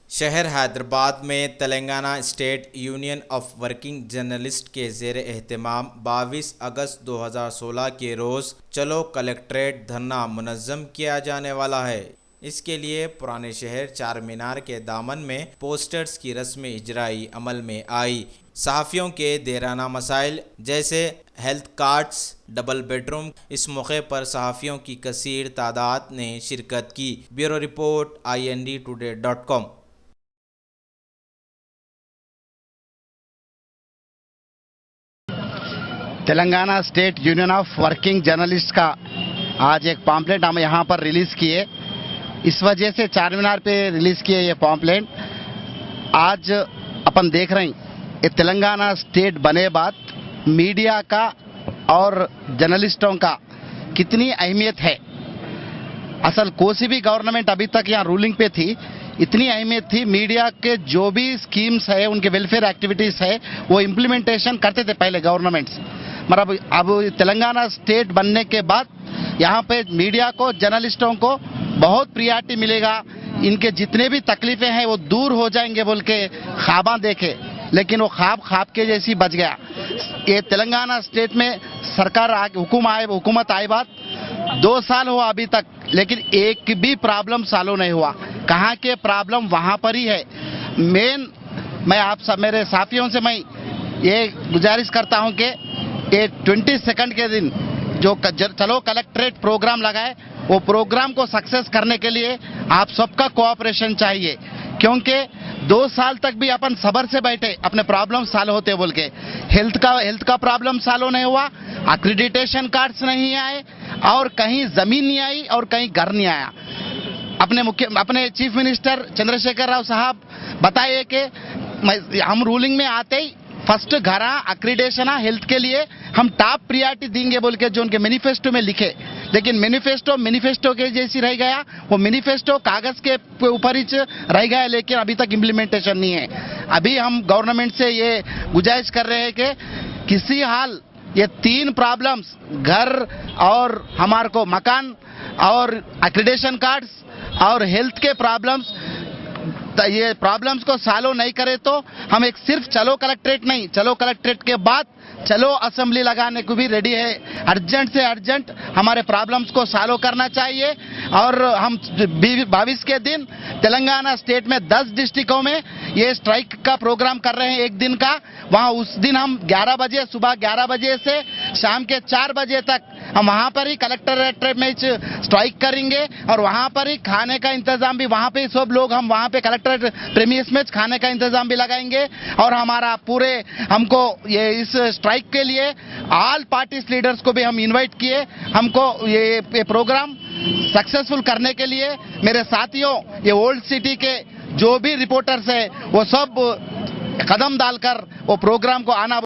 शहर हैदराबाद में Telangana state union of working journalist के ज़ेर एहतमाम 22 अगस्त 2016 के रोज़ चलो कलेक्ट्रेट धरना मुनज़्ज़म किया जाने वाला है। इसके लिए पुराने शहर चार मीनार के दामन में पोस्टर्स की रस्म इजराई अमल में आई। सहाफ़ियों के देराना मसाइल जैसे हेल्थ कार्ड्स, डबल बेडरूम, इस मौके पर सहाफ़ियों की कसीर तादाद ने शिरकत की। Bureau report INDtoday.com। Telangana state union of working journalist का आज एक पॉम्पलेट हम यहाँ पर रिलीज किए। इस वजह से चार मीनार पे रिलीज किए ये पॉम्पलेट। आज अपन देख रहे हैं ये तेलंगाना स्टेट बने बाद मीडिया का और जर्नलिस्टों का कितनी अहमियत है। असल कोई भी गवर्नमेंट अभी तक यहाँ रूलिंग पे थी, इतनी अहमियत थी। मीडिया के जो भी स्कीम्स है, उनके वेलफेयर एक्टिविटीज है, वो इम्प्लीमेंटेशन करते थे पहले गवर्नमेंट्स। मतलब अब तेलंगाना स्टेट बनने के बाद यहाँ पे मीडिया को, जर्नलिस्टों को बहुत प्रियॉरिटी मिलेगा। इनके जितने भी तकलीफें हैं वो दूर हो जाएंगे बोल के ख्वाबा देखे, लेकिन वो ख्वाब के जैसी बच गया। ये तेलंगाना स्टेट में सरकार हुकूमत आए बाद 2 साल हुआ अभी तक, लेकिन एक भी प्रॉब्लम सॉल्व नहीं हुआ। कहाँ के प्रॉब्लम वहाँ पर ही है। मैं आप सब मेरे साथियों से मैं ये गुजारिश करता हूँ कि ये 22 के दिन जो चलो कलेक्ट्रेट प्रोग्राम लगाए, वो प्रोग्राम को सक्सेस करने के लिए आप सबका कोऑपरेशन चाहिए। क्योंकि 2 साल तक भी अपन सब्र से बैठे, अपने प्रॉब्लम सॉल्व होते बोल के हेल्थ का प्रॉब्लम सॉल्व नहीं हुआ, एक्रीडिटेशन कार्ड्स नहीं आए, और कहीं जमीन नहीं आई और कहीं घर नहीं आया। अपने चीफ मिनिस्टर चंद्रशेखर राव साहब बताइए कि हम रूलिंग में आते ही फर्स्ट घर एक्रीडेशन हेल्थ के लिए हम टॉप प्रियॉरिटी देंगे बोल के जो उनके मैनिफेस्टो में लिखे, लेकिन मैनिफेस्टो के जैसी रह गया। वो मैनिफेस्टो कागज के ऊपर ही रह गया, लेकिन अभी तक इम्प्लीमेंटेशन नहीं है। अभी हम गवर्नमेंट से ये गुजारिश कर रहे हैं कि किसी हाल ये 3 प्रॉब्लम्स, घर और हमारे को मकान और एक्रीडेशन कार्ड्स और हेल्थ के प्रॉब्लम्स, ये प्रॉब्लम्स को सॉल्व नहीं करे तो हम एक सिर्फ चलो कलेक्ट्रेट नहीं, चलो कलेक्ट्रेट के बाद चलो असेंबली लगाने को भी रेडी है। अर्जेंट से अर्जेंट हमारे प्रॉब्लम्स को सॉल्व करना चाहिए। और हम 22 के दिन तेलंगाना स्टेट में 10 डिस्ट्रिक्टों में ये स्ट्राइक का प्रोग्राम कर रहे हैं, एक दिन का। वहाँ उस दिन हम 11 बजे, सुबह 11 बजे से शाम के 4 बजे तक हम वहाँ पर ही कलेक्टरेट में स्ट्राइक करेंगे, और वहाँ पर ही खाने का इंतजाम भी, वहाँ पे सब लोग हम वहाँ पे कलेक्टर प्रीमियस में खाने का इंतजाम भी लगाएंगे। और हमारा पूरे हमको ये इस स्ट्राइक के लिए ऑल पार्टीज लीडर्स को भी हम इनवाइट किए। हमको ये प्रोग्राम सक्सेसफुल करने के लिए मेरे साथियों, ये ओल्ड सिटी के जो भी रिपोर्टर्स है वो सब कदम डालकर वो प्रोग्राम को आना